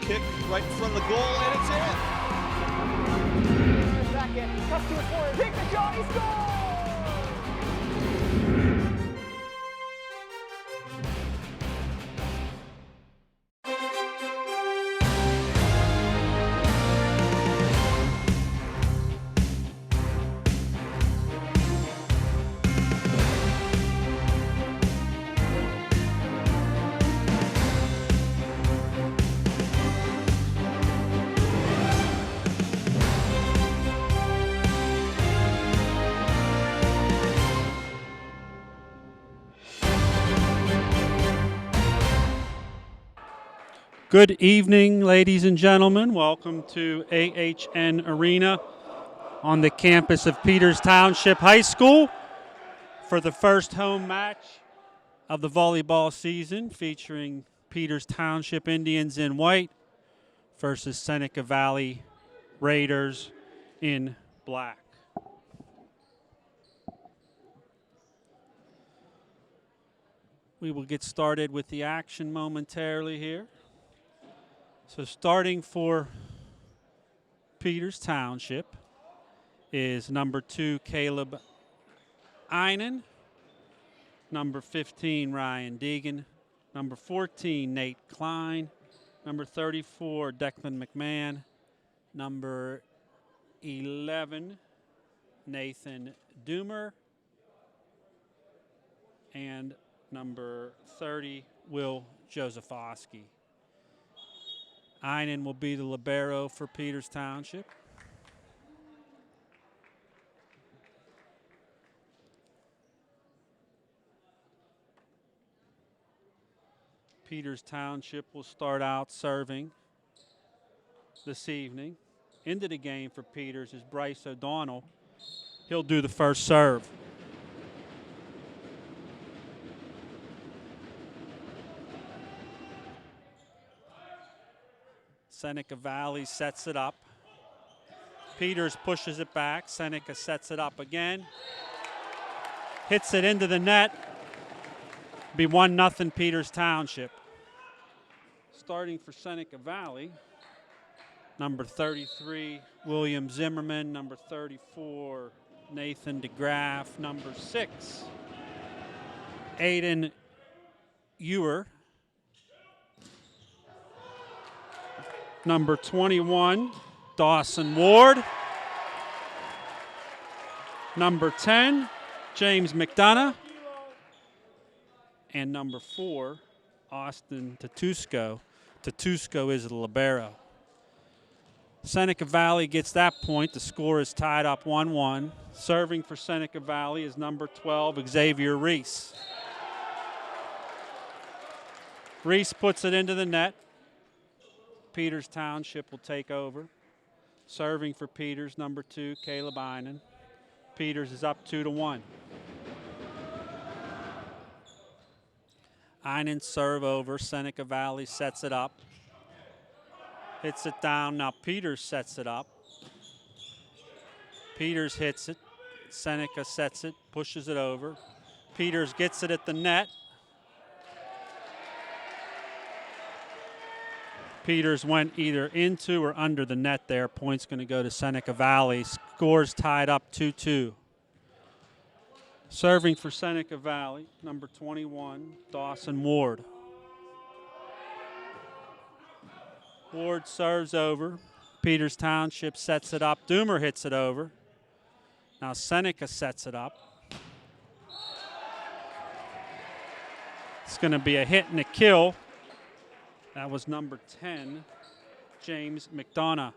kick right in front of the goal, and it's in. Back in, cuts to his forward, take the shot, he scores! Good evening, ladies and gentlemen. Welcome to AHN Arena on the campus of Peters Township High School for the first home match of the volleyball season, featuring Peters Township Indians in white versus Seneca Valley Raiders in black. We will get started with the action momentarily here. So starting for Peters Township is number 2, Caleb Einen, number 15, Ryan Deegan, number 14, Nate Klein, number 34, Declan McMahon, number 11, Nathan Doomer, and number 30, Will Josephowski. Einen will be the libero for Peters Township. Peters Township will start out serving this evening. Into the game for Peters is Bryce O'Donnell. He'll do the first serve. Seneca Valley sets it up. Peters pushes it back. Seneca sets it up again. Hits it into the net. Be 1-0 Peters Township. Starting for Seneca Valley, number 33, William Zimmerman, number 34, Nathan DeGraff, number 6, Aiden Ewer, number 21, Dawson Ward, number 10, James McDonough, and number 4, Austin Tatusco. Tatusco is the libero. Seneca Valley gets that point. The score is tied up 1-1. Serving for Seneca Valley is number 12, Xavier Reese. Reese puts it into the net. Peters Township will take over. Serving for Peters, number 2, Caleb Einen. Peters is up 2-1. Einen serve over. Seneca Valley sets it up. Hits it down. Now Peters sets it up. Peters hits it. Seneca sets it, pushes it over. Peters gets it at the net. Peters went either into or under the net there. Point's going to go to Seneca Valley. Scores tied up 2-2. Serving for Seneca Valley, number 21, Dawson Ward. Ward serves over. Peters Township sets it up. Doomer hits it over. Now Seneca sets it up. It's going to be a hit and a kill. That was number 10, James McDonough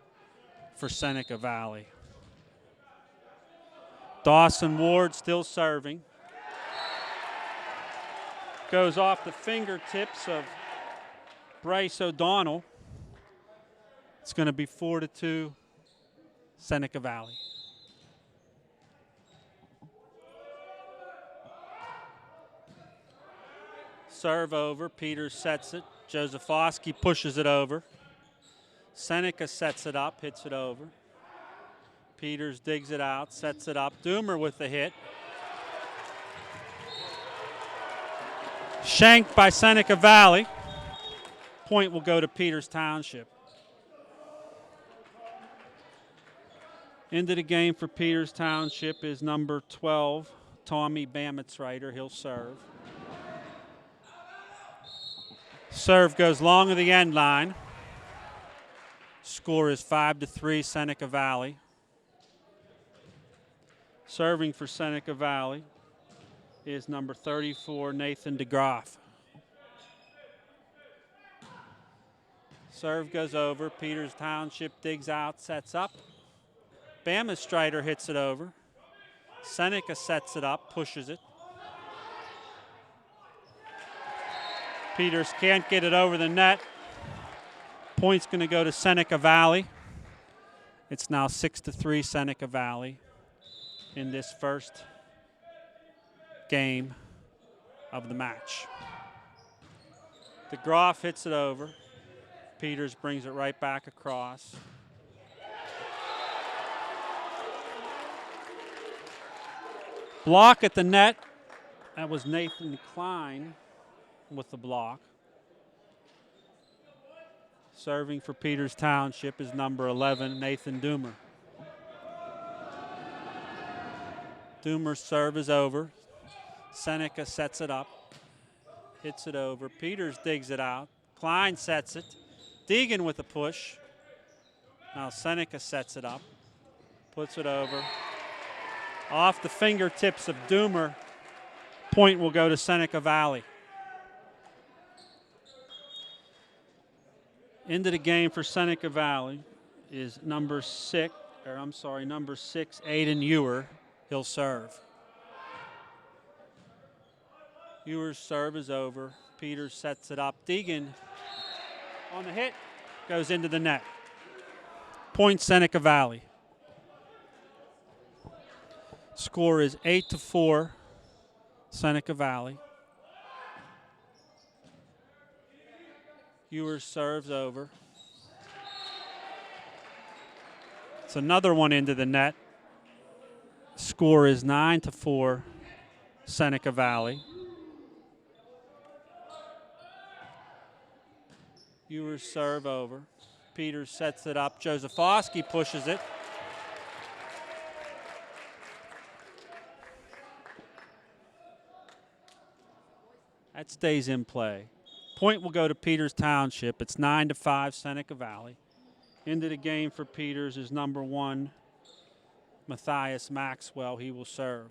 for Seneca Valley. Dawson Ward still serving. Goes off the fingertips of Bryce O'Donnell. It's going to be 4-2 Seneca Valley. Serve over. Peters sets it. Josephowski pushes it over. Seneca sets it up, hits it over. Peters digs it out, sets it up. Doomer with the hit. Shanked by Seneca Valley. Point will go to Peters Township. Into the game for Peters Township is number 12, Tommy Bamitzreiter. He'll serve. Serve goes long of the end line. Score is 5-3 Seneca Valley. Serving for Seneca Valley is number 34, Nathan DeGroff. Serve goes over. Peters Township digs out, sets up. Bamitzreiter hits it over. Seneca sets it up, pushes it. Peters can't get it over the net. Point's going to go to Seneca Valley. It's now 6-3 Seneca Valley in this first game of the match. DeGroff hits it over. Peters brings it right back across. Block at the net. That was Nathan Klein with the block. Serving for Peters Township is number 11, Nathan Doomer. Doomer's serve is over. Seneca sets it up. Hits it over. Peters digs it out. Klein sets it. Deegan with a push. Now Seneca sets it up. Puts it over. Off the fingertips of Doomer. Point will go to Seneca Valley. Into the game for Seneca Valley is number 6, Aiden Ewer. He'll serve. Ewer's serve is over. Peters sets it up. Deegan on the hit goes into the net. Point Seneca Valley. Score is 8-4 Seneca Valley. Ewer serves over. It's another one into the net. Score is 9-4 Seneca Valley. Ewer's serve over. Peters sets it up. Josephowski pushes it. That stays in play. Point will go to Peters Township. It's 9-5 Seneca Valley. Into the game for Peters is number 1, Matthias Maxwell. He will serve.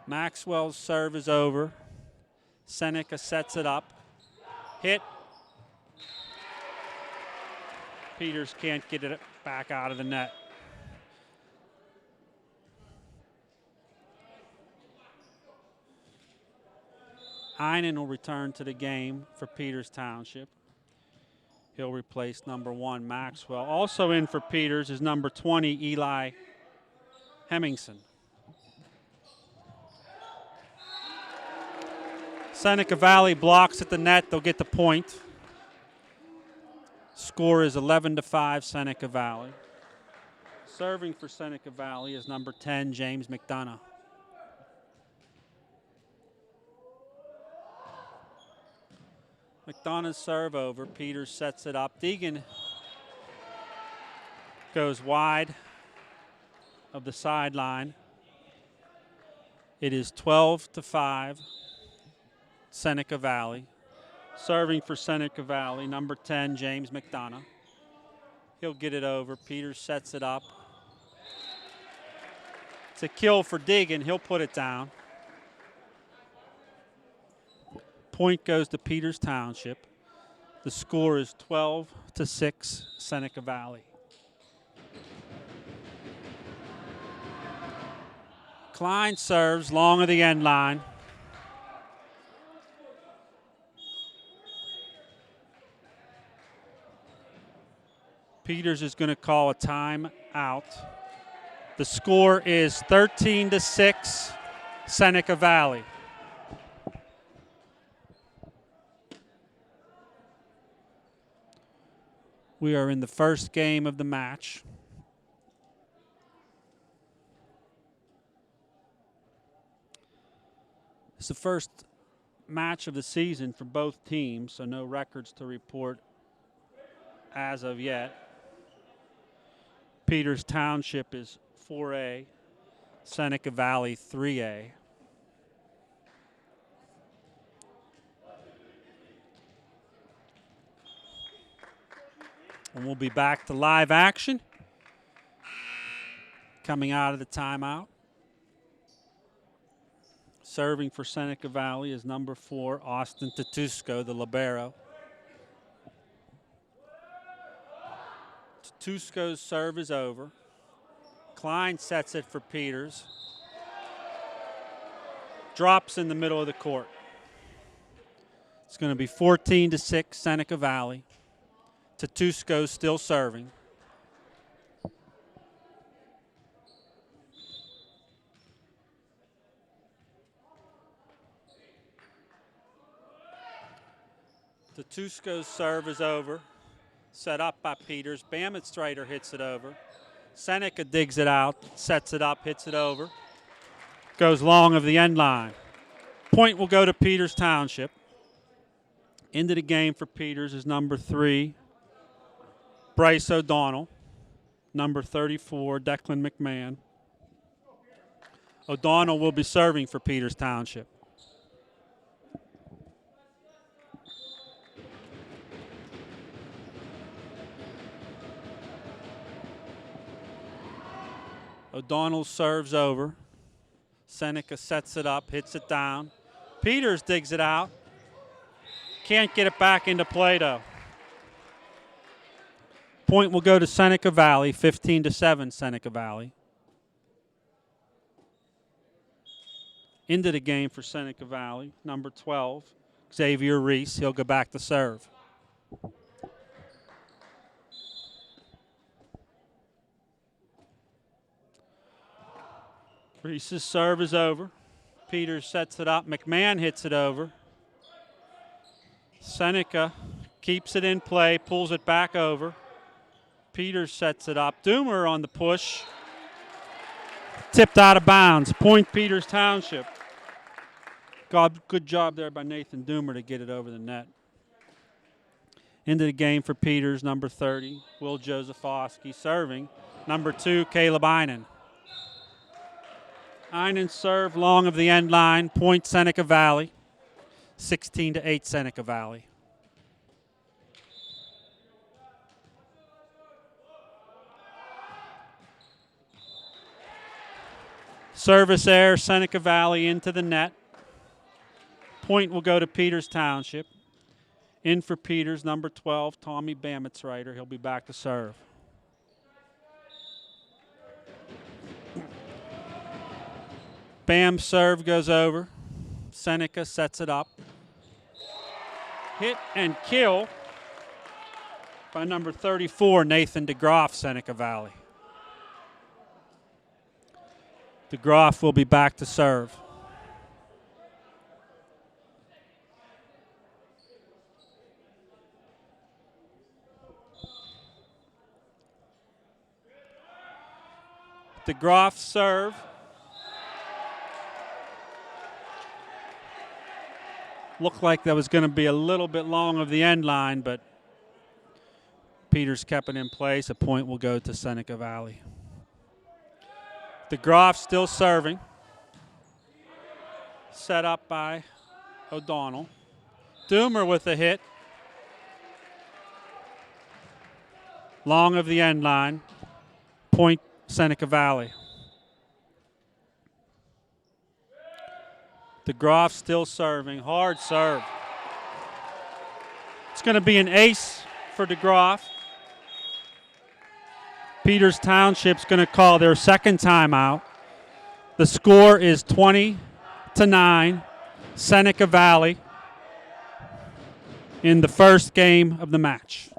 Maxwell's serve is over. Seneca sets it up. Hit. Peters can't get it back out of the net. Einen will return to the game for Peters Township. He'll replace number 1, Maxwell. Also in for Peters is number 20, Eli Hemmingson. Seneca Valley blocks at the net. They'll get the point. Score is 11-5 Seneca Valley. Serving for Seneca Valley is number 10, James McDonough. McDonough's serve over. Peters sets it up. Deegan goes wide of the sideline. It is 12-5 Seneca Valley. Serving for Seneca Valley, number 10, James McDonough. He'll get it over. Peters sets it up. It's a kill for Deegan. He'll put it down. Point goes to Peters Township. The score is 12-6 Seneca Valley. Klein serves long of the end line. Peters is going to call a timeout. The score is 13-6 Seneca Valley. We are in the first game of the match. It's the first match of the season for both teams, so no records to report as of yet. Peters Township is 4A, Seneca Valley 3A. And we'll be back to live action coming out of the timeout. Serving for Seneca Valley is number 4, Austin Tatusco, the libero. Tatusco's serve is over. Klein sets it for Peters. Drops in the middle of the court. It's going to be 14-6 Seneca Valley. Tatusco still serving. Tatusco's serve is over. Set up by Peters. Bamitstrader hits it over. Seneca digs it out, sets it up, hits it over. Goes long of the end line. Point will go to Peters Township. Into the game for Peters is number 3, Bryce O'Donnell. Number 34, Declan McMahon. O'Donnell will be serving for Peters Township. O'Donnell serves over. Seneca sets it up, hits it down. Peters digs it out. Can't get it back into play, though. Point will go to Seneca Valley, 15-7 Seneca Valley. Into the game for Seneca Valley, number 12, Xavier Reese. He'll go back to serve. Reese's serve is over. Peters sets it up. McMahon hits it over. Seneca keeps it in play, pulls it back over. Peters sets it up. Doomer on the push. Tipped out of bounds. Point Peters Township. Good job there by Nathan Doomer to get it over the net. Into the game for Peters, number 30, Will Josephowski serving. Number 2, Caleb Einen. Einen serve long of the end line. Point Seneca Valley. 16-8 Seneca Valley. Service error, Seneca Valley into the net. Point will go to Peters Township. In for Peters, number 12, Tommy Bamitstrader. He'll be back to serve. Bam's serve goes over. Seneca sets it up. Hit and kill by number 34, Nathan DeGroff, Seneca Valley. DeGroff will be back to serve. DeGroff serve. Looked like that was going to be a little bit long of the end line, but Peters kept it in place. A point will go to Seneca Valley. DeGroff still serving. Set up by O'Donnell. Doomer with a hit. Long of the end line. Point Seneca Valley. DeGroff still serving. Hard serve. It's going to be an ace for DeGroff. Peters Township's going to call their second timeout. The score is 20-9, Seneca Valley in the first game of the match.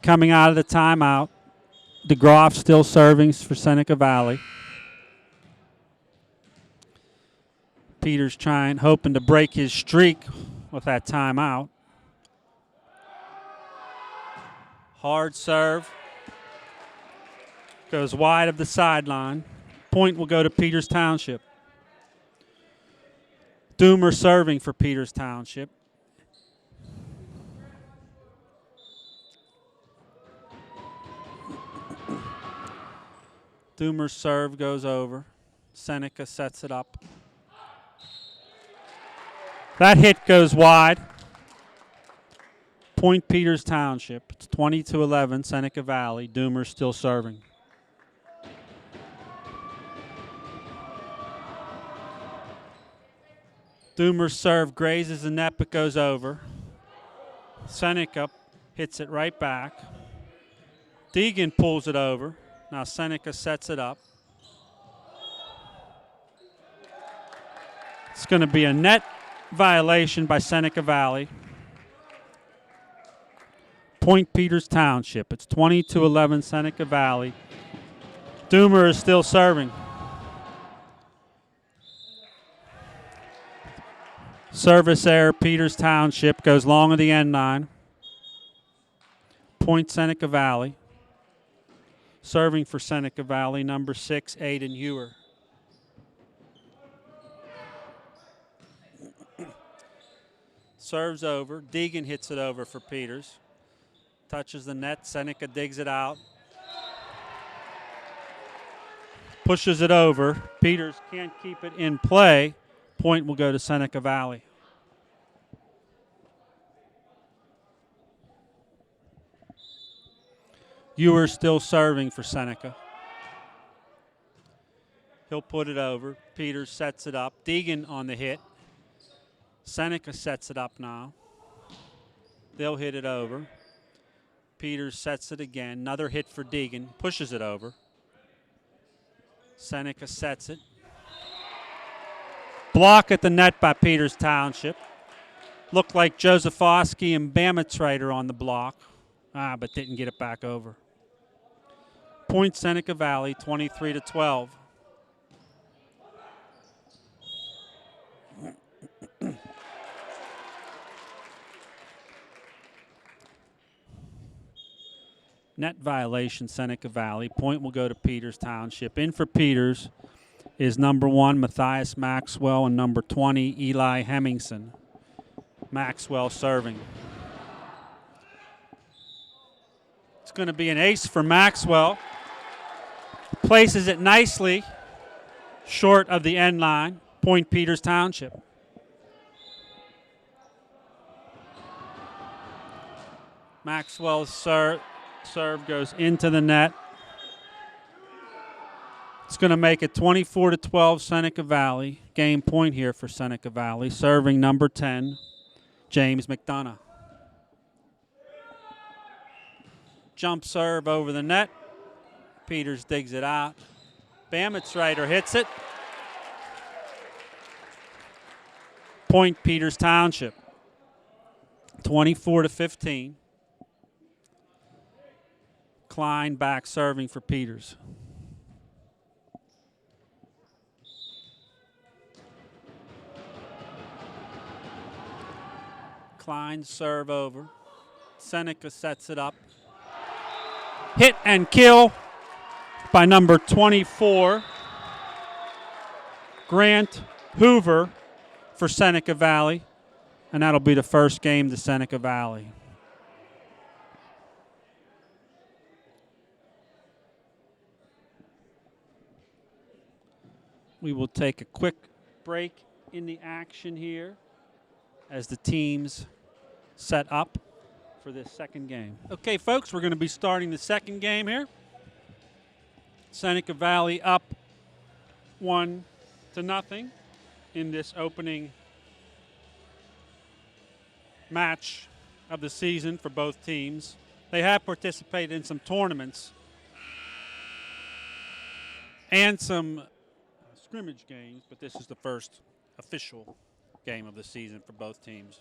Coming out of the timeout, DeGroff still serving for Seneca Valley. Peters hoping to break his streak with that timeout. Hard serve. Goes wide of the sideline. Point will go to Peters Township. Doomer serving for Peters Township. Doomer's serve goes over. Seneca sets it up. That hit goes wide. Point Peters Township. It's 20-11, Seneca Valley. Doomer still serving. Doomer's serve grazes the net but goes over. Seneca hits it right back. Deegan pulls it over. Now Seneca sets it up. It's going to be a net violation by Seneca Valley. Point Peters Township. It's 20-11 Seneca Valley. Doomer is still serving. Service error, Peters Township goes long of the end line. Point Seneca Valley. Serving for Seneca Valley, number 6, Aiden Ewer. Serves over. Deegan hits it over for Peters. Touches the net. Seneca digs it out. Pushes it over. Peters can't keep it in play. Point will go to Seneca Valley. Ewer still serving for Seneca. He'll put it over. Peters sets it up. Deegan on the hit. Seneca sets it up now. They'll hit it over. Peters sets it again. Another hit for Deegan. Pushes it over. Seneca sets it. Block at the net by Peters Township. Looked like Josephowski and Bamitz on the block. But didn't get it back over. Point Seneca Valley, 23-12. Net violation, Seneca Valley. Point will go to Peters Township. In for Peters is number 1, Matthias Maxwell, and number 20, Eli Hemmingson. Maxwell serving. It's going to be an ace for Maxwell. Places it nicely short of the end line. Point Peters Township. Maxwell's serve goes into the net. It's going to make it 24-12 Seneca Valley. Game point here for Seneca Valley. Serving number 10, James McDonough. Jump serve over the net. Peters digs it out. Bamitz hits it. Point Peters Township. 24-15. Klein back serving for Peters. Klein serve over. Seneca sets it up. Hit and kill by number 24, Grant Hoover for Seneca Valley. And that'll be the first game to Seneca Valley. We will take a quick break in the action here as the teams set up for this second game. Okay, folks, we're going to be starting the second game here. Seneca Valley up 1-0 in this opening match of the season for both teams. They have participated in some tournaments and some scrimmage games, but this is the first official game of the season for both teams.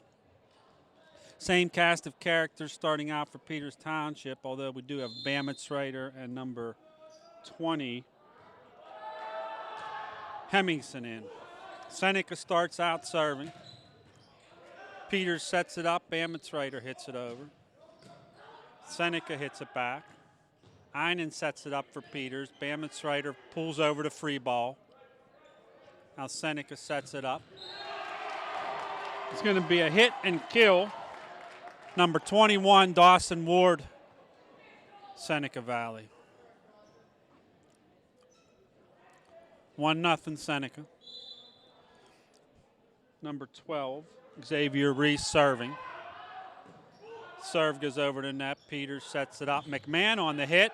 Same cast of characters starting out for Peters Township, although we do have Bamitz and number 20, Hemmingson in. Seneca starts out serving. Peters sets it up. Bamitsreiter hits it over. Seneca hits it back. Einen sets it up for Peters. Bamitsreiter pulls over to free ball. Now Seneca sets it up. It's going to be a hit and kill. Number 21, Dawson Ward, Seneca Valley. 1-0 Seneca. Number 12, Xavier Reese serving. Serve goes over to net. Peters sets it up. McMahon on the hit.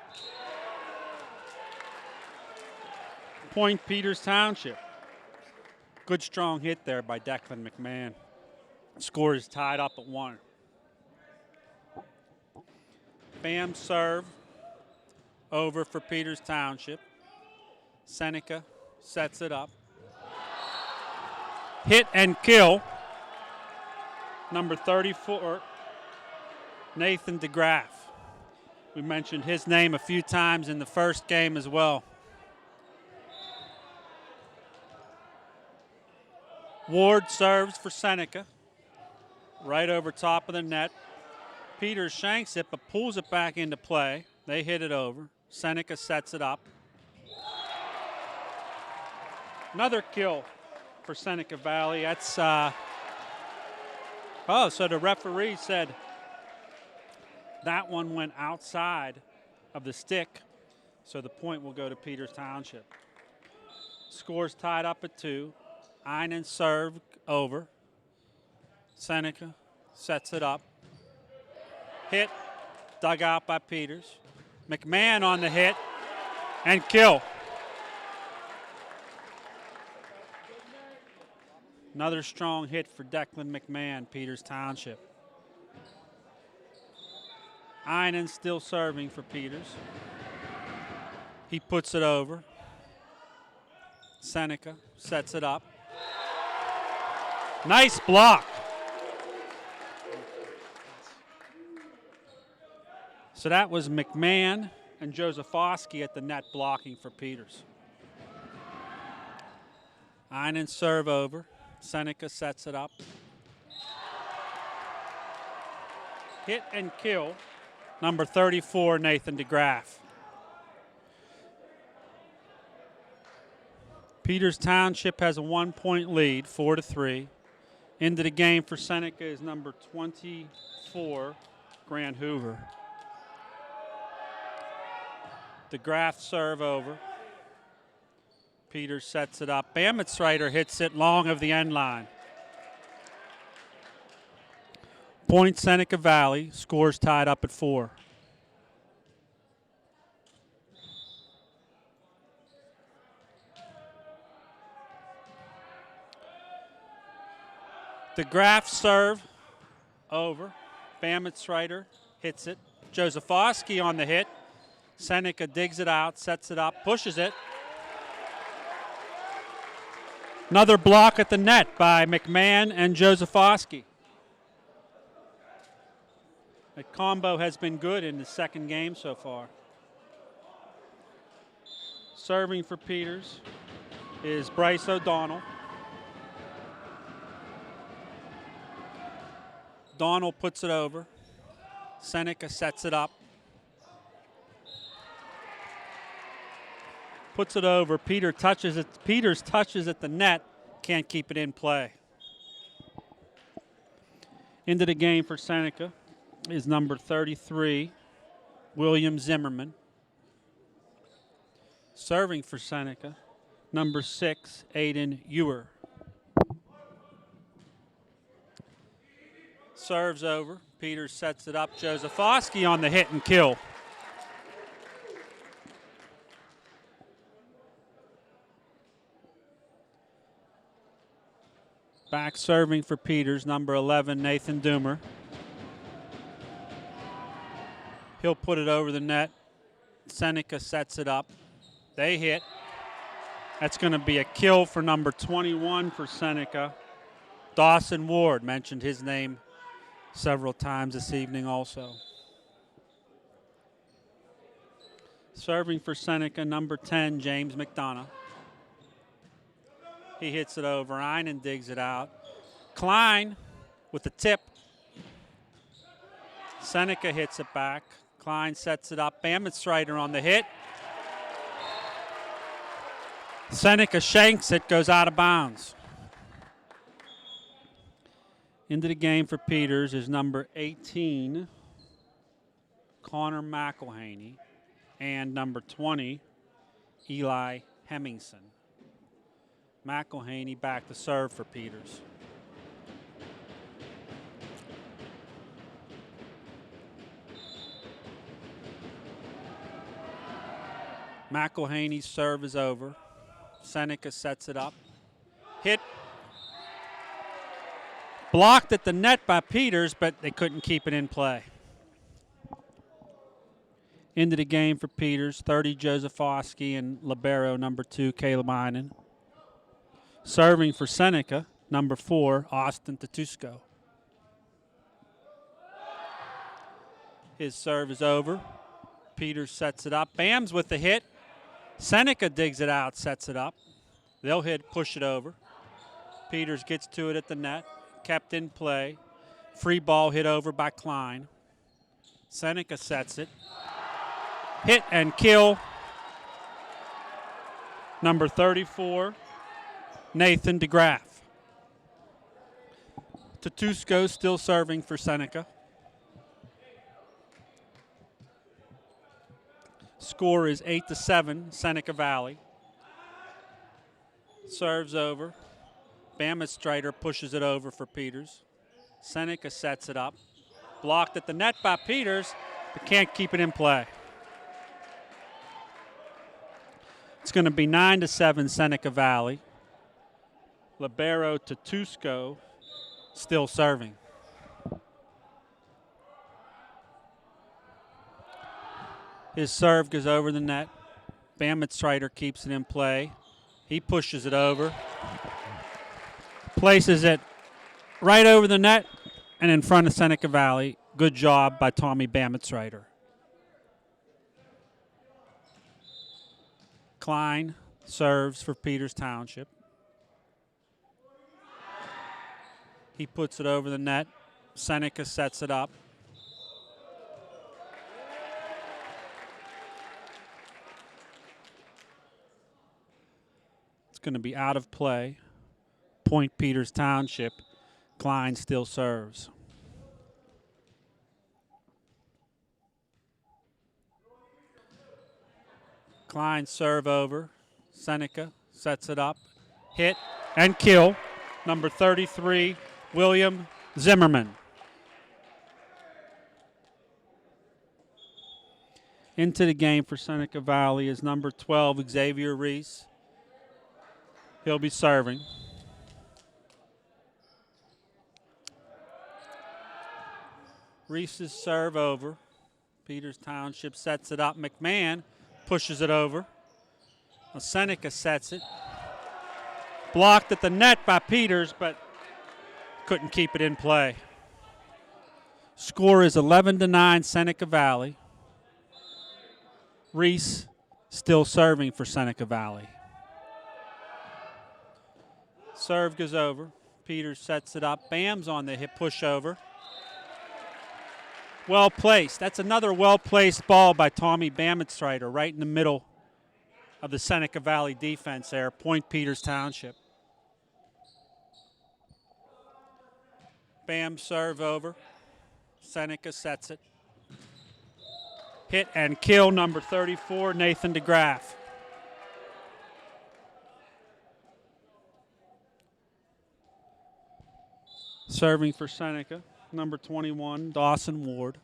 Point Peters Township. Good strong hit there by Declan McMahon. Score is tied up at 1. Bam serve over for Peters Township. Seneca sets it up. Hit and kill. Number 34, Nathan DeGraff. We mentioned his name a few times in the first game as well. Ward serves for Seneca. Right over top of the net. Peters shanks it but pulls it back into play. They hit it over. Seneca sets it up. Another kill for Seneca Valley. That's, so the referee said that one went outside of the stick, so the point will go to Peters Township. Score's tied up at 2. Einen serve over. Seneca sets it up. Hit, dug out by Peters. McMahon on the hit, and kill. Another strong hit for Declan McMahon, Peters Township. Einen still serving for Peters. He puts it over. Seneca sets it up. Nice block. So that was McMahon and Josefowski at the net blocking for Peters. Einen serve over. Seneca sets it up. Hit and kill. Number 34, Nathan DeGraff. Peters Township has a 1-point lead, 4-3. Into the game for Seneca is number 24, Grant Hoover. DeGraff serve over. Peters sets it up. Bamitsreiter hits it long of the end line. Point Seneca Valley. Scores tied up at 4. DeGraff serve over. Bamitsreiter hits it. Josefowski on the hit. Seneca digs it out, sets it up, pushes it. Another block at the net by McMahon and Josefowski. The combo has been good in the second game so far. Serving for Peters is Bryce O'Donnell. O'Donnell puts it over. Seneca sets it up. Puts it over. Peters touches at the net. Can't keep it in play. Into the game for Seneca is number 33, William Zimmerman. Serving for Seneca, number 6, Aiden Ewer. Serves over. Peters sets it up. Josefowski on the hit and kill. Back serving for Peters, number 11, Nathan Doomer. He'll put it over the net. Seneca sets it up. They hit. That's going to be a kill for number 21 for Seneca. Dawson Ward, mentioned his name several times this evening also. Serving for Seneca, number 10, James McDonough. He hits it over. Einen digs it out. Klein with the tip. Seneca hits it back. Klein sets it up. Bammenstreiter on the hit. Seneca shanks it, goes out of bounds. Into the game for Peters is number 18, Connor McElhaney, and number 20, Eli Hemmingson. McElhaney back to serve for Peters. McElhaney's serve is over. Seneca sets it up. Hit. Blocked at the net by Peters, but they couldn't keep it in play. Into the game for Peters, 30 Josefowski and libero number 2, Caleb Einen. Serving for Seneca, number 4, Austin Tatusko. His serve is over. Peters sets it up. Bams with the hit. Seneca digs it out, sets it up. They'll hit, push it over. Peters gets to it at the net. Kept in play. Free ball hit over by Klein. Seneca sets it. Hit and kill. Number 34, Nathan DeGraff. Tatusko still serving for Seneca. Score is 8-7, Seneca Valley. Serves over. Bammenstreiter pushes it over for Peters. Seneca sets it up. Blocked at the net by Peters, but can't keep it in play. It's going to be 9-7 Seneca Valley. Libero Tatusko still serving. His serve goes over the net. Bammenstreiter keeps it in play. He pushes it over. Places it right over the net and in front of Seneca Valley. Good job by Tommy Bammenstreiter. Klein serves for Peters Township. He puts it over the net. Seneca sets it up. It's going to be out of play. Point Peters Township. Klein still serves. Klein serve over. Seneca sets it up. Hit and kill. Number 33, William Zimmerman. Into the game for Seneca Valley is number 12, Xavier Reese. He'll be serving. Reese's serve over. Peters Township sets it up. McMahon pushes it over. Well, Seneca sets it. Blocked at the net by Peters, but couldn't keep it in play. Score is 11-9 Seneca Valley. Reese still serving for Seneca Valley. Serve goes over. Peters sets it up. Bam's on the hit push over. Well placed. That's another well-placed ball by Tommy Bammenstreiter right in the middle of the Seneca Valley defense there. Point Peters Township. Bam serve over. Seneca sets it. Hit and kill, number 34, Nathan DeGraff. Serving for Seneca, number 21, Dawson Ward.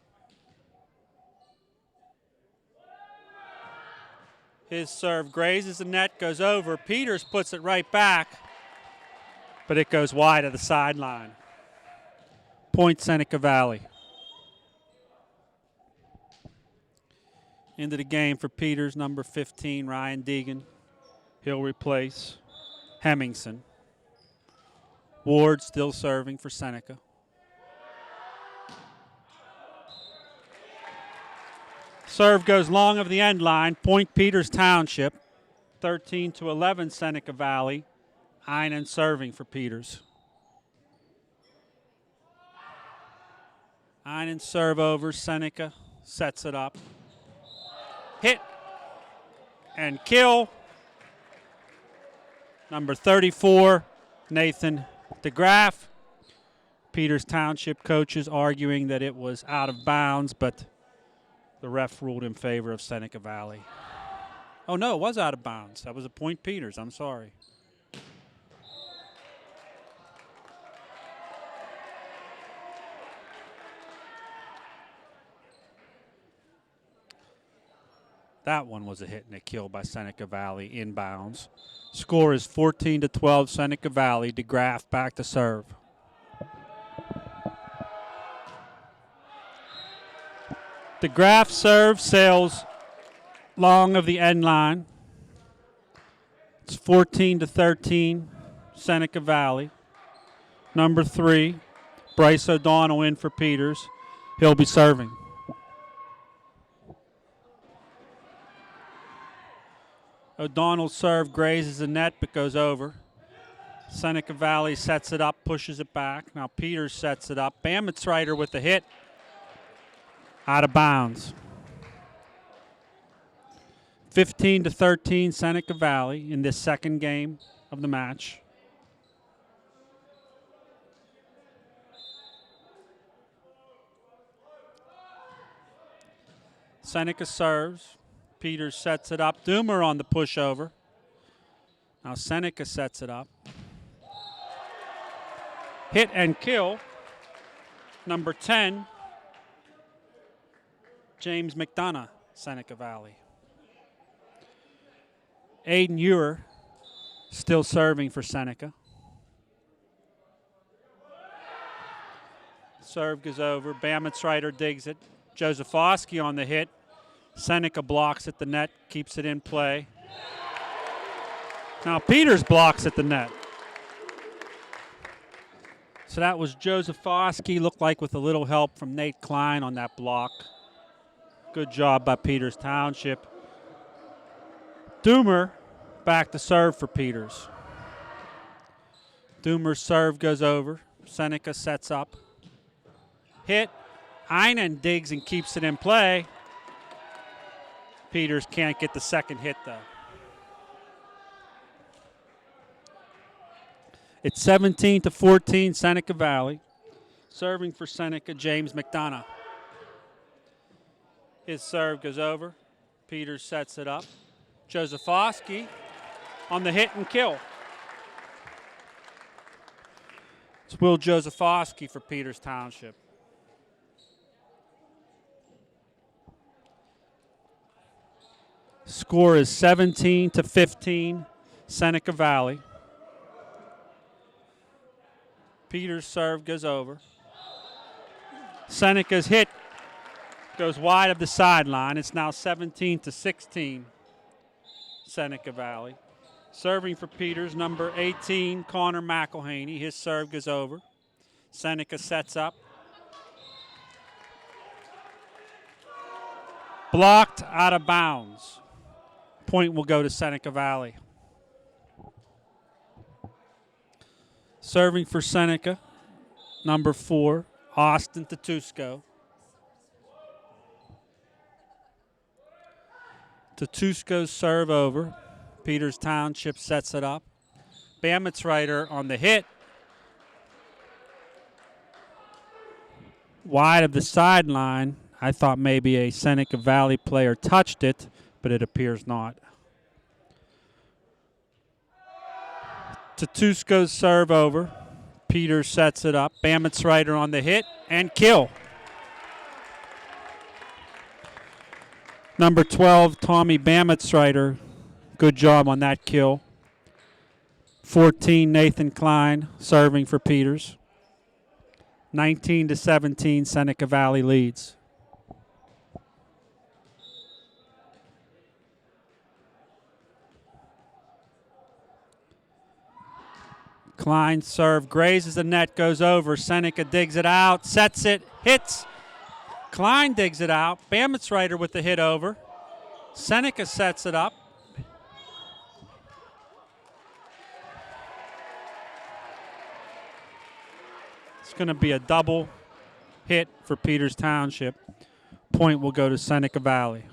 His serve grazes the net, goes over. Peters puts it right back, but it goes wide of the sideline. Point Seneca Valley. Into the game for Peters, number 15, Ryan Deegan. He'll replace Hemmingson. Ward still serving for Seneca. Serve goes long of the end line. Point Peters Township. 13-11 Seneca Valley. Einen serving for Peters. Einen serve over. Seneca sets it up. Hit and kill. Number 34, Nathan DeGraff. Peters Township coaches arguing that it was out of bounds, but the ref ruled in favor of Seneca Valley. Oh, no, it was out of bounds. That was a point Peters. I'm sorry. That one was a hit and a kill by Seneca Valley inbounds. Score is 14-12 Seneca Valley. DeGraff back to serve. DeGraff serve sails long of the end line. It's 14-13 Seneca Valley. Number 3, Bryce O'Donnell in for Peters. He'll be serving. O'Donnell's serve grazes the net but goes over. Seneca Valley sets it up, pushes it back. Now Peters sets it up. Bamitzreiter with the hit. Out of bounds. 15-13 Seneca Valley in this second game of the match. Seneca serves. Peters sets it up. Doomer on the pushover. Now Seneca sets it up. Hit and kill. Number 10, James McDonough, Seneca Valley. Aiden Ewer still serving for Seneca. Serve goes over. Bamitzreiter digs it. Josephowski on the hit. Seneca blocks at the net, keeps it in play. Now Peters blocks at the net. So that was Josephowski, looked like with a little help from Nate Klein on that block. Good job by Peters Township. Doomer back to serve for Peters. Doomer's serve goes over. Seneca sets up. Hit. Einen digs and keeps it in play. Peters can't get the second hit, though. It's 17-14 Seneca Valley. Serving for Seneca, James McDonough. His serve goes over. Peters sets it up. Josephowski on the hit and kill. It's Will Josephowski for Peters Township. Score is 17-15 Seneca Valley. Peters' serve goes over. Seneca's hit goes wide of the sideline. It's now 17-16 Seneca Valley. Serving for Peters, number 18, Connor McElhaney. His serve goes over. Seneca sets up. Blocked out of bounds. Point will go to Seneca Valley. Serving for Seneca, number 4, Austin Tatusko. Tatusko's serve over. Peters Township sets it up. Bamitzreiter on the hit. Wide of the sideline. I thought maybe a Seneca Valley player touched it, but it appears not. Tatusko's serve over. Peters sets it up. Bamitzreiter on the hit and kill. Number 12, Tommy Bamitzreiter. Good job on that kill. 14, Nathan Klein serving for Peters. 19-17, Seneca Valley leads. Klein's serve grazes the net, goes over. Seneca digs it out, sets it, hits. Klein digs it out. Bamitzreiter with the hit over. Seneca sets it up. It's going to be a double hit for Peters Township. Point will go to Seneca Valley.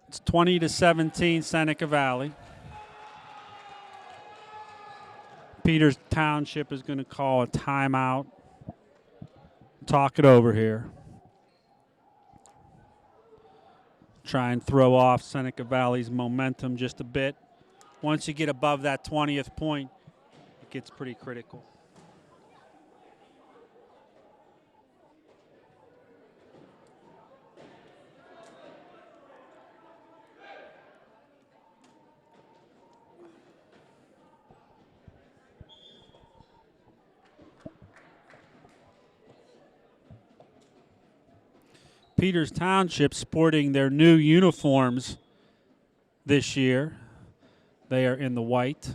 It's 20-17 Seneca Valley. Peters Township is going to call a timeout. Talk it over here. Try and throw off Seneca Valley's momentum just a bit. Once you get above that 20th point, it gets pretty critical. Peters Township sporting their new uniforms this year. They are in the white,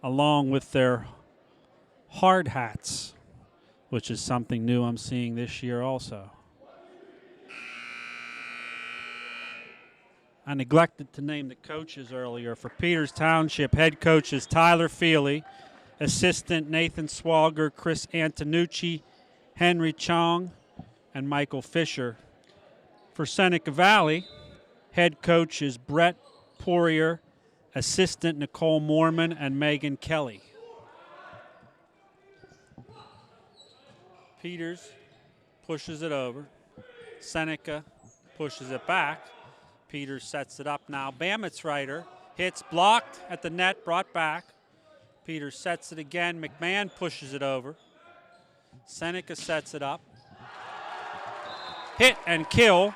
along with their hard hats, which is something new I'm seeing this year also. I neglected to name the coaches earlier. For Peters Township, head coach is Tyler Feely, assistant Nathan Swalger, Chris Antonucci, Henry Chong, and Michael Fisher. For Seneca Valley, head coach is Brett Poirier, assistant Nicole Mormon, and Megan Kelly. Peters pushes it over. Seneca pushes it back. Peters sets it up now. Bammetsreiter hits, blocked at the net, brought back. Peters sets it again. McMahon pushes it over. Seneca sets it up. Hit and kill.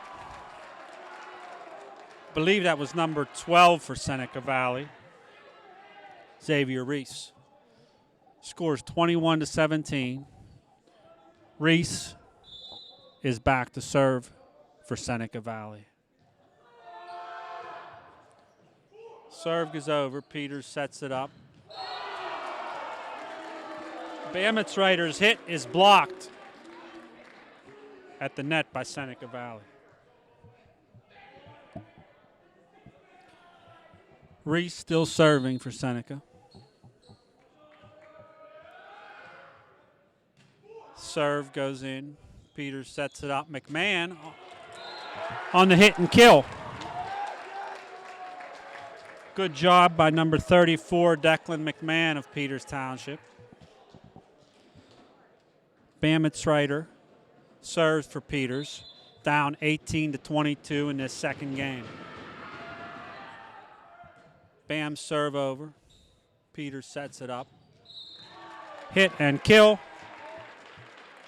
Believe that was number 12 for Seneca Valley. Xavier Reese scores 21-17. Reese is back to serve for Seneca Valley. Serve goes over. Peters sets it up. Bammetsreiter's hit is blocked at the net by Seneca Valley. Reese still serving for Seneca. Serve goes in. Peters sets it up. McMahon on the hit and kill. Good job by number 34, Declan McMahon of Peters Township. Bammetsreiter serves for Peters, down 18-22 in this second game. Bam serve over. Peters sets it up. Hit and kill.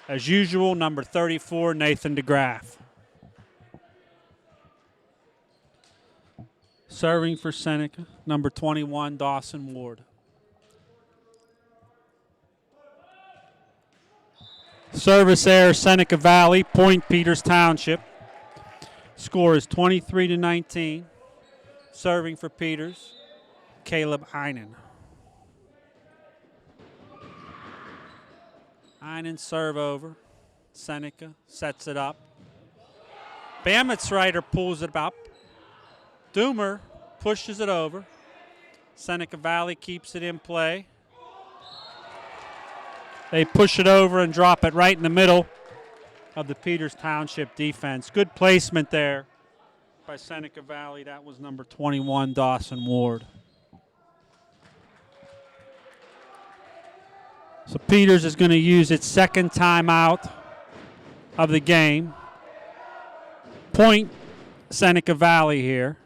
As usual, number 34, Nathan DeGraff. Serving for Seneca, number 21, Dawson Ward. Service error, Seneca Valley, point Peters Township. Score is 23-19. Serving for Peters, Caleb Einen. Einen serve over. Seneca sets it up. Bammetsreiter pulls it up. Doomer pushes it over. Seneca Valley keeps it in play. They push it over and drop it right in the middle of the Peters Township defense. Good placement there by Seneca Valley. That was number 21, Dawson Ward. So Peters is going to use its second timeout of the game. Point Seneca Valley here.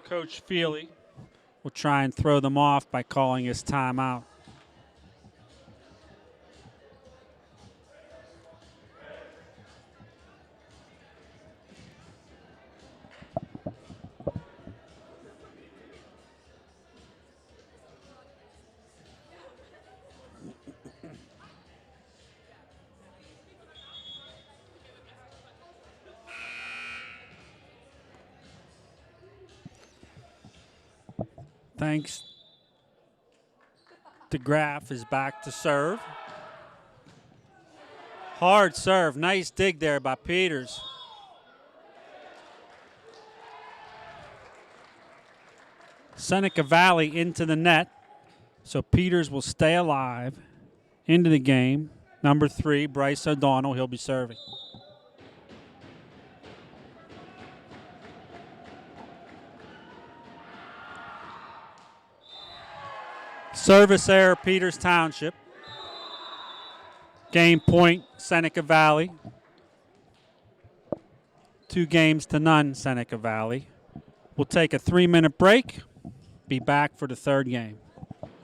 Coach Feely will try and throw them off by calling his timeout. Thanks. DeGraff is back to serve. Hard serve. Nice dig there by Peters. Seneca Valley into the net. So Peters will stay alive into the game. Number 3, Bryce O'Donnell, he'll be serving. Service error, Peters Township. Game point, Seneca Valley. 2-0, Seneca Valley. We'll take a 3-minute break. Be back for the third game.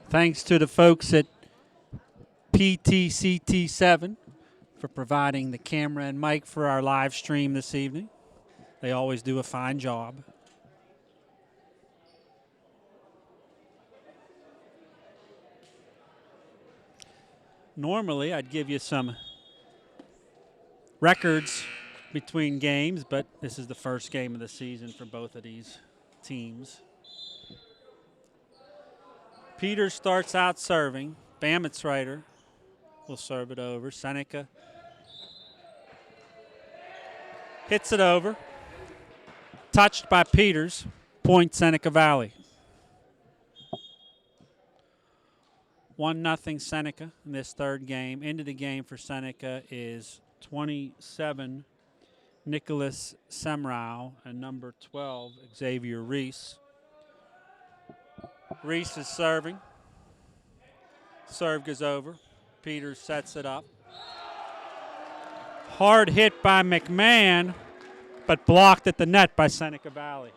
Thanks to the folks at PTCT7 for providing the camera and mic for our live stream this evening. They always do a fine job. Normally, I'd give you some records between games, but this is the first game of the season for both of these teams. Peters starts out serving. Bamitzreiter will serve it over. Seneca hits it over. Touched by Peters. Point Seneca Valley. 1-0 Seneca in this third game. Into the game for Seneca is 27 Nicholas Semrau and number 12 Xavier Reese. Reese is serving. Serve goes over. Peters sets it up. Hard hit by McMahon, but blocked at the net by Seneca Valley.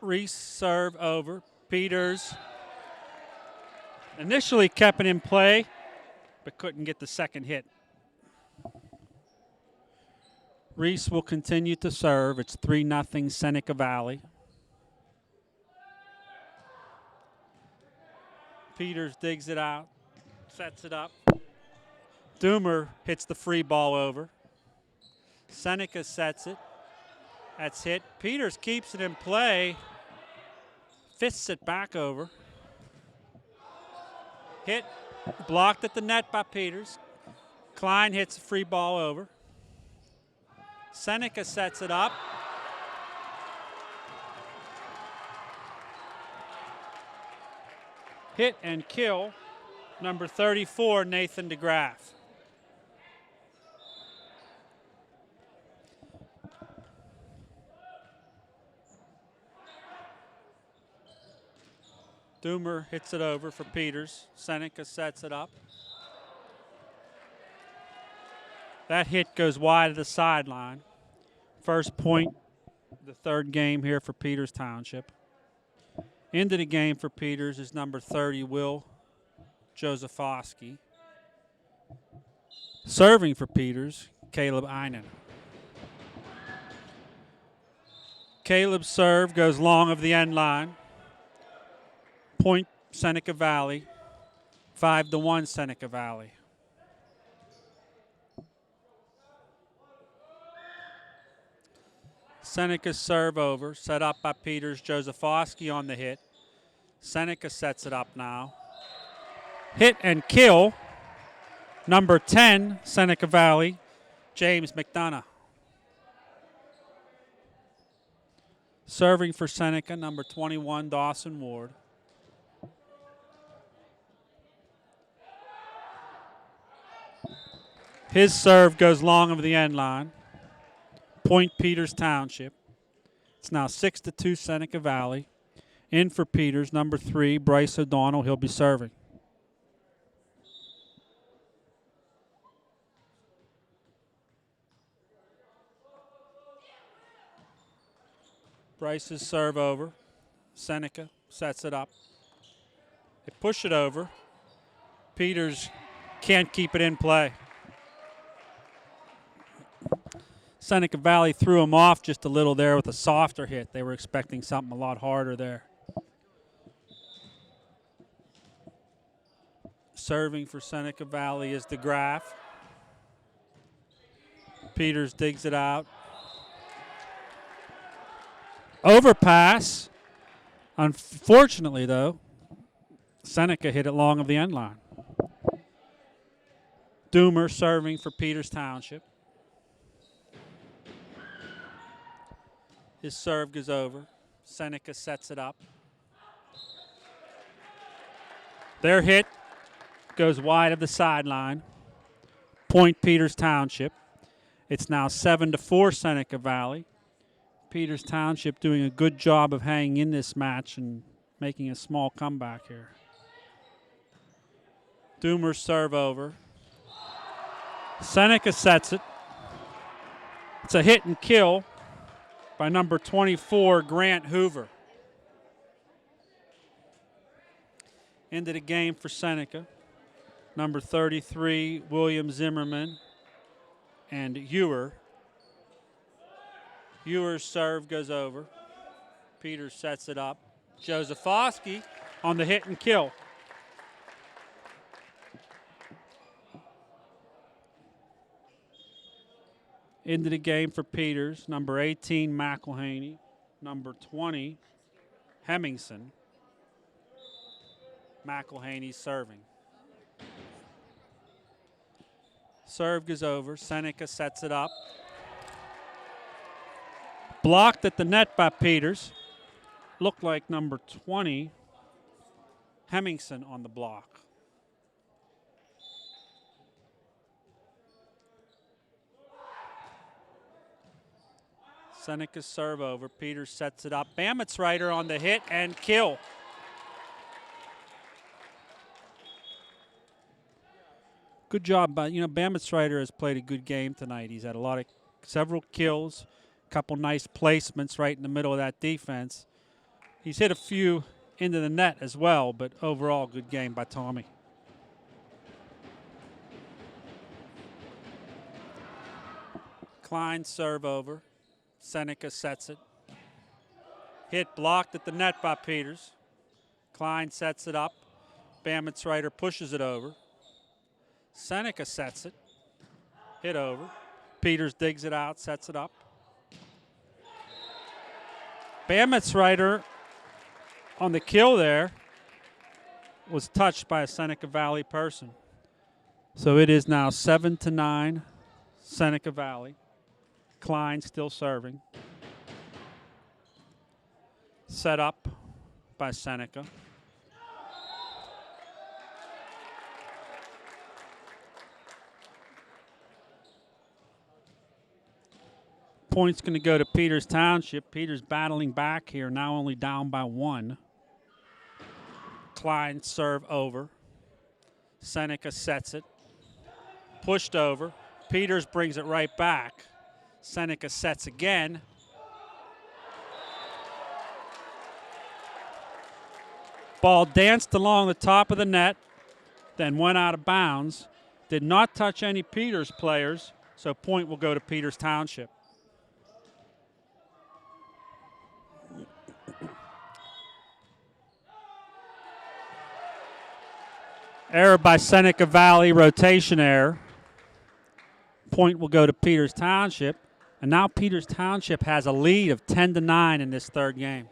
Reese serve over. Peters initially kept it in play, but couldn't get the second hit. Reese will continue to serve. It's 3-0 Seneca Valley. Peters digs it out, sets it up. Doomer hits the free ball over. Seneca sets it. That's hit. Peters keeps it in play. Fists it back over. Hit. Blocked at the net by Peters. Klein hits the free ball over. Seneca sets it up. Hit and kill. Number 34, Nathan DeGraff. Doomer hits it over for Peters. Seneca sets it up. That hit goes wide of the sideline. First point, the third game here for Peters Township. Into the game for Peters is number 30, Will Josephowski. Serving for Peters, Caleb Einen. Caleb's serve goes long of the end line. Point Seneca Valley, 5-1 Seneca Valley. Seneca's serve over, set up by Peters. Josephowski on the hit. Seneca sets it up now. Hit and kill. Number 10, Seneca Valley, James McDonough. Serving for Seneca, number 21, Dawson Ward. His serve goes long of the end line. Point Peters Township. It's now 6-2 Seneca Valley. In for Peters, number 3, Bryce O'Donnell. He'll be serving. Bryce's serve over. Seneca sets it up. They push it over. Peters can't keep it in play. Seneca Valley threw him off just a little there with a softer hit. They were expecting something a lot harder there. Serving for Seneca Valley is DeGraff. Peters digs it out. Overpass. Unfortunately, though, Seneca hit it long of the end line. Doomer serving for Peters Township. His serve goes over. Seneca sets it up. Their hit goes wide of the sideline. Point Peters Township. It's now 7-4 Seneca Valley. Peters Township doing a good job of hanging in this match and making a small comeback here. Doomer's serve over. Seneca sets it. It's a hit and kill by number 24, Grant Hoover. Into the game for Seneca. Number 33, William Zimmerman and Ewer. Ewer's serve goes over. Peters sets it up. Josephowski on the hit and kill. Into the game for Peters, number 18, McElhaney, number 20, Hemmingson. McElhaney serving. Serve goes over. Seneca sets it up. Blocked at the net by Peters. Looked like number 20, Hemmingson on the block. Seneca's serve over. Peters sets it up. Bamitzreiter on the hit and kill. Good job, but Bamitzreiter has played a good game tonight. He's had several kills, a couple nice placements right in the middle of that defense. He's hit a few into the net as well, but overall good game by Tommy. Klein serve over. Seneca sets it. Hit blocked at the net by Peters. Klein sets it up. Bamitzreiter pushes it over. Seneca sets it. Hit over. Peters digs it out, sets it up. Bamitzreiter on the kill there was touched by a Seneca Valley person. So it is now 7-9 Seneca Valley. Klein still serving. Set up by Seneca. Point's going to go to Peters Township. Peters battling back here, now only down by 1. Klein serve over. Seneca sets it. Pushed over. Peters brings it right back. Seneca sets again. Ball danced along the top of the net, then went out of bounds. Did not touch any Peters players, so point will go to Peters Township. Error by Seneca Valley, rotation error. Point will go to Peters Township. And now Peters Township has a lead of 10-9 in this third game.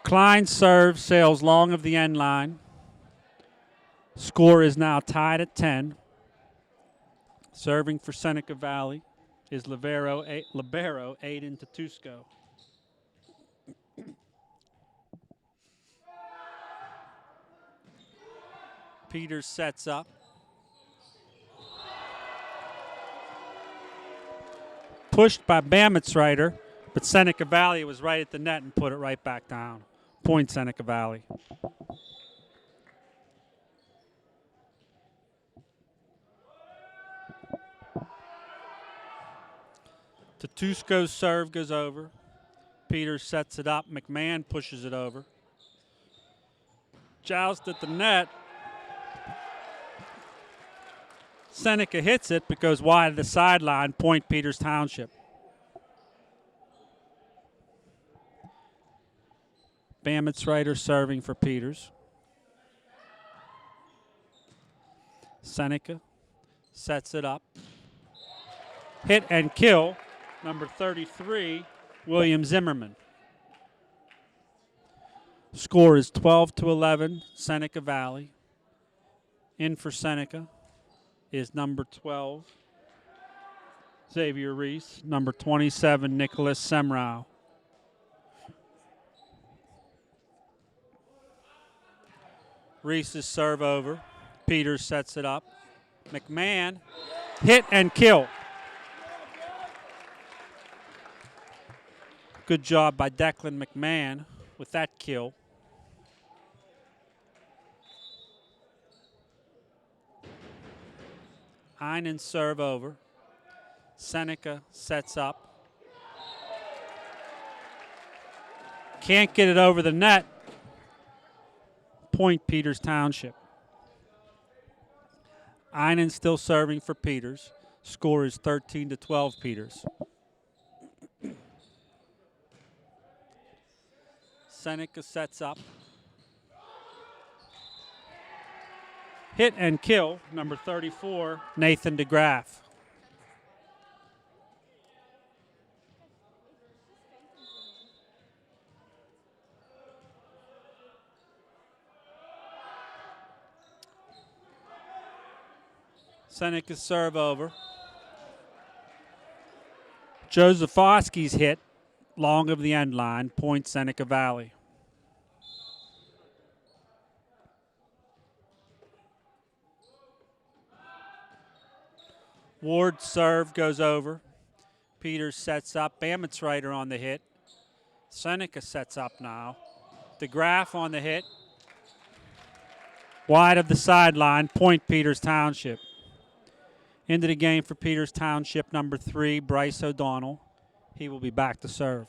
Klein serves, sails long of the end line. Score is now tied at 10. Serving for Seneca Valley is Libero Aiden Tatusco. Peters sets up. Pushed by Bamitzreiter, but Seneca Valley was right at the net and put it right back down. Point Seneca Valley. Tatusco's serve goes over. Peters sets it up. McMahon pushes it over. Joust at the net. Seneca hits it but goes wide of the sideline. Point Peters Township. Bamitzreiter serving for Peters. Seneca Sets it up. Hit and kill. Number 33, William Zimmerman. Score is 12-11, Seneca Valley. In for Seneca is number 12, Xavier Reese. Number 27, Nicholas Semrau. Reese's serve over. Peters sets it up. McMahon, hit and kill. Good job by Declan McMahon with that kill. Heinen serve over. Seneca sets up. Can't get it over the net. Point Peters Township. Heinen still serving for Peters. Score is 13-12 Peters. Seneca sets up. Hit and kill, number 34, Nathan DeGraff. Seneca serve over. Josephowski's hit, long of the end line, point Seneca Valley. Ward's serve goes over. Peters sets up. Bametsreiter on the hit. Seneca sets up now. DeGraff on the hit. Wide of the sideline, point Peters Township. Into the game for Peters Township, number 3, Bryce O'Donnell. He will be back to serve.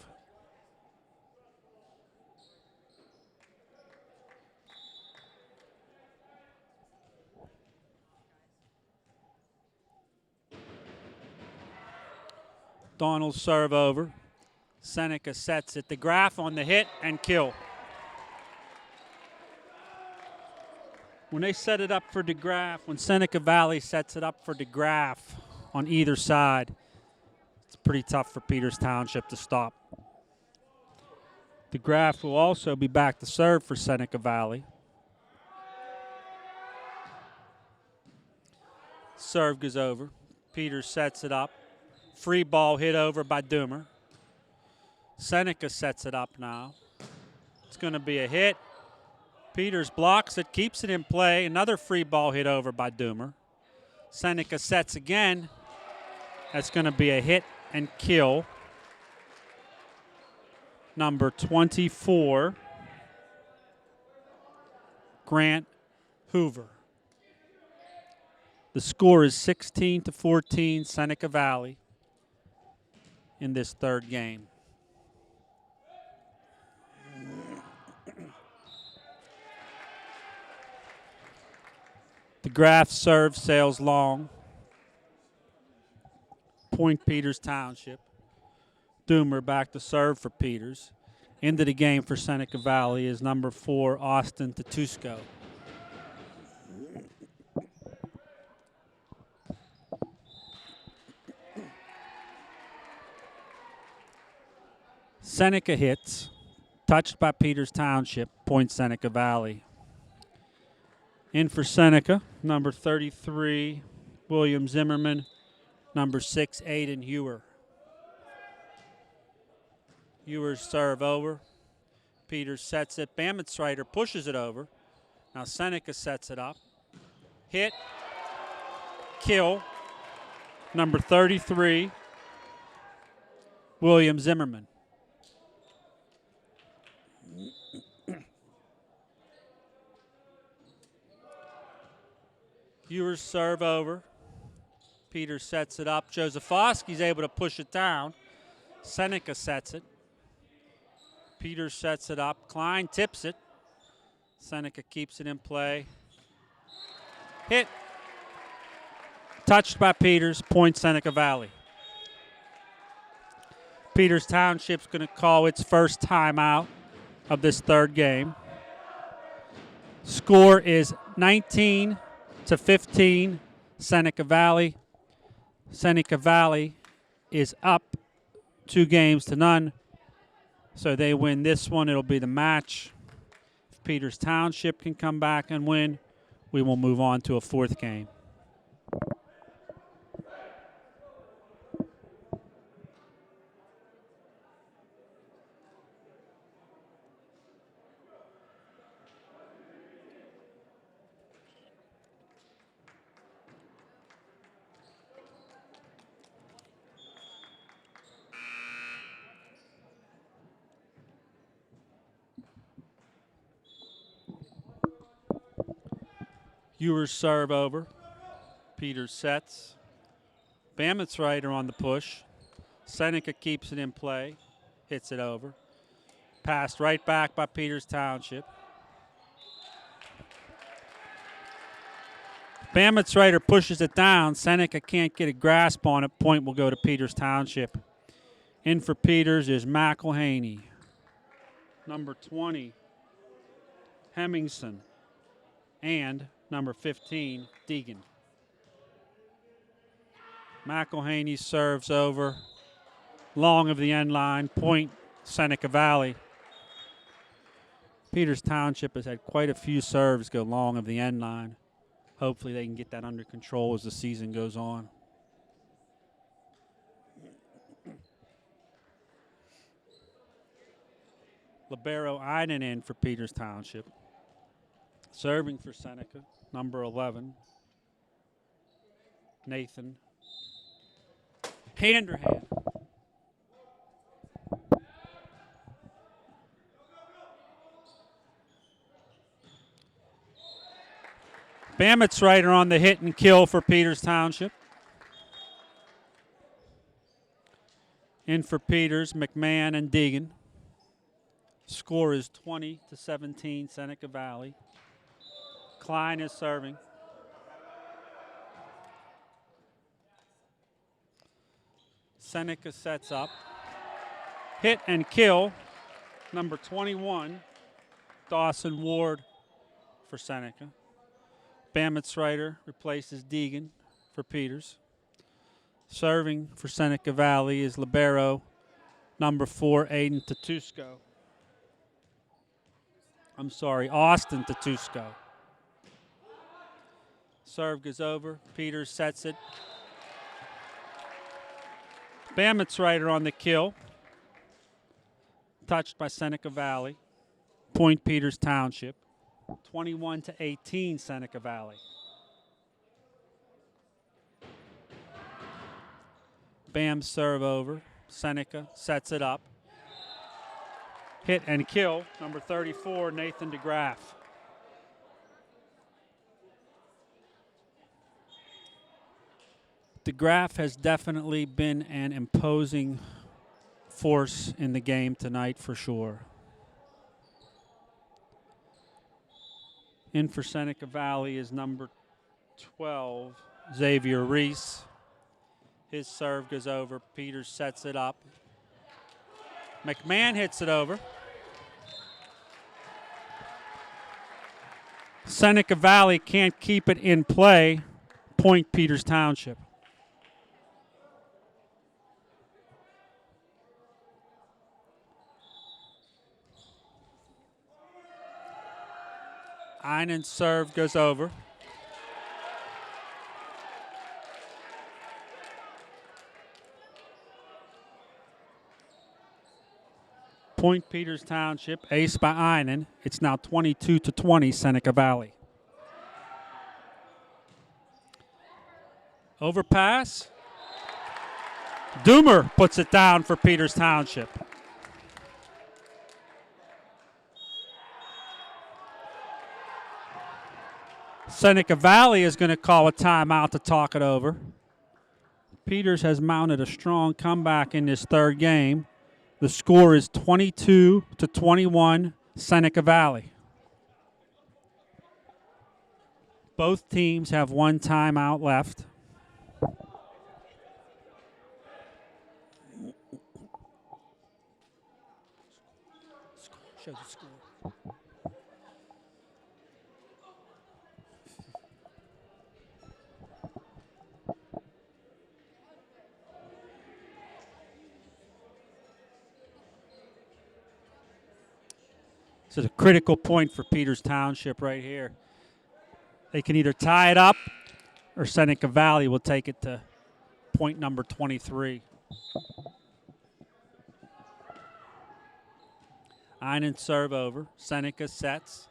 Donald's serve over. Seneca sets it. DeGraff on the hit and kill. When they set it up for DeGraff, when Seneca Valley sets it up for DeGraff on either side, it's pretty tough for Peters Township to stop. DeGraff will also be back to serve for Seneca Valley. Serve goes over. Peters sets it up. Free ball hit over by Doomer. Seneca sets it up now. It's going to be a hit. Peters blocks it, keeps it in play. Another free ball hit over by Doomer. Seneca sets again. That's going to be a hit and kill. Number 24, Grant Hoover. The score is 16-14 Seneca Valley in this third game. DeGraff serve sails long. Point Peters Township. Doomer back to serve for Peters. Into the game for Seneca Valley is number 4, Austin Tatusco. Seneca hits. Touched by Peters Township. Point Seneca Valley. In for Seneca, number 33, William Zimmerman. Number 6, Aiden Ewer. Ewer's serve over. Peters sets it. Bametsreiter pushes it over. Now Seneca sets it up. Hit. Kill. Number 33, William Zimmerman. Ewer's serve over. Peters sets it up. Josephowski's able to push it down. Seneca sets it. Peters sets it up. Klein tips it. Seneca keeps it in play. Hit. Touched by Peters. Point Seneca Valley. Peters Township's going to call its first timeout of this third game. Score is 19-15 Seneca Valley. Seneca Valley is up 2-0, so they win this one. It'll be the match. If Peters Township can come back and win, we will move on to a 4th game. Ewers serve over. Peters sets. Bammetsreiter on the push. Seneca keeps it in play. Hits it over. Passed right back by Peters Township. Bammetsreiter pushes it down. Seneca can't get a grasp on it. Point will go to Peters Township. In for Peters is McElhaney. Number 20, Hemmingson. And number 15, Deegan. McElhaney serves over. Long of the end line. Point, Seneca Valley. Peters Township has had quite a few serves go long of the end line. Hopefully they can get that under control as the season goes on. Libero Einen in for Peters Township. Serving for Seneca, number 11, Nathan. Handerhand. Bammetsreiter on the hit and kill for Peters Township. In for Peters, McMahon and Deegan. Score is 20-17, Seneca Valley. Klein is serving. Seneca sets up. Hit and kill, number 21, Dawson Ward for Seneca. Bammetsreiter replaces Deegan for Peters. Serving for Seneca Valley is libero, number 4, Austin Tatusko. Serve goes over. Peters sets it. Bammetsreiter on the kill. Touched by Seneca Valley. Point Peters Township. 21-18 Seneca Valley. Bam serve over. Seneca sets it up. Hit and kill, number 34, Nathan DeGraff. DeGraff has definitely been an imposing force in the game tonight for sure. In for Seneca Valley is number 12, Xavier Reese. His serve goes over. Peters sets it up. McMahon hits it over. Seneca Valley can't keep it in play. Point Peters Township. Einen's serve goes over. Point Peters Township, ace by Einen. It's now 22-20 Seneca Valley. Overpass. Doomer puts it down for Peters Township. Seneca Valley is going to call a timeout to talk it over. Peters has mounted a strong comeback in this third game. The score is 22-21 Seneca Valley. Both teams have one timeout left. Show the score. This is a critical point for Peters Township right here. They can either tie it up or Seneca Valley will take it to point number 23. Einen serve over. Seneca sets.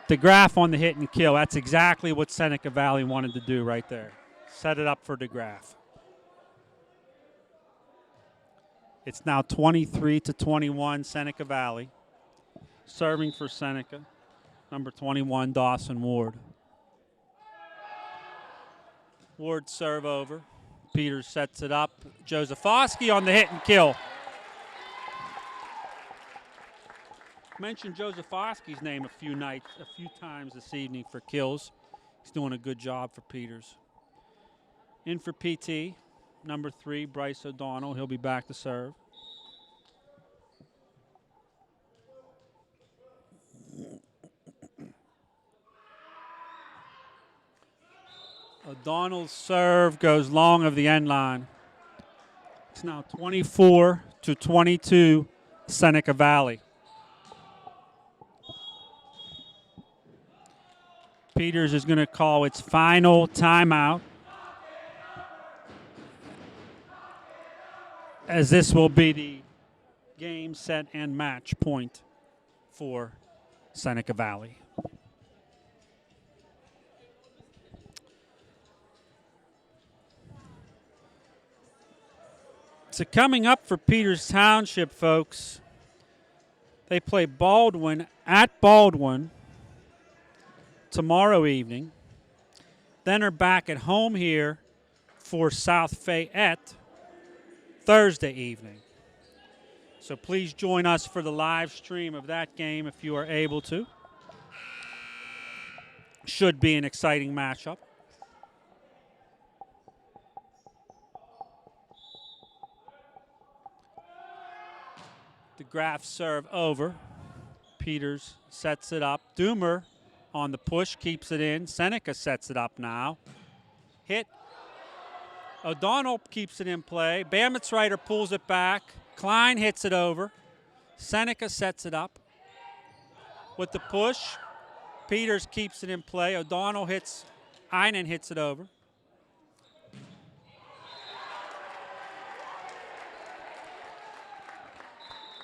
DeGraff on the hit and kill. That's exactly what Seneca Valley wanted to do right there. Set it up for DeGraff. It's now 23-21 Seneca Valley. Serving for Seneca, number 21, Dawson Ward. Ward serve over. Peters sets it up. Josephowski on the hit and kill. Mentioned Josephowski's name a few times this evening for kills. He's doing a good job for Peters. In for PT, number 3, Bryce O'Donnell. He'll be back to serve. O'Donnell's serve goes long of the end line. It's now 24-22 Seneca Valley. Peters is going to call its final timeout, as this will be the game, set, and match point for Seneca Valley. So coming up for Peters Township, folks, they play Baldwin at Baldwin tomorrow evening, then are back at home here for South Fayette Thursday evening. So please join us for the live stream of that game if you are able to. Should be an exciting matchup. DeGraff serve over. Peters sets it up. Doomer on the push, keeps it in. Seneca sets it up now. Hit. O'Donnell keeps it in play. Bamitzreiter pulls it back. Klein hits it over. Seneca sets it up. With the push, Peters keeps it in play. O'Donnell hits. Einen hits it over.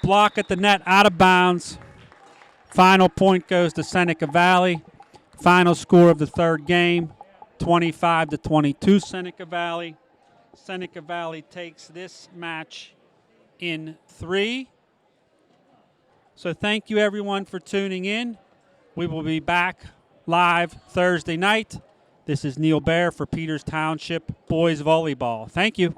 Block at the net, out of bounds. Final point goes to Seneca Valley. Final score of the third game, 25-22 Seneca Valley. Seneca Valley takes this match in 3. So thank you everyone for tuning in. We will be back live Thursday night. This is Neil Baer for Peters Township Boys Volleyball. Thank you.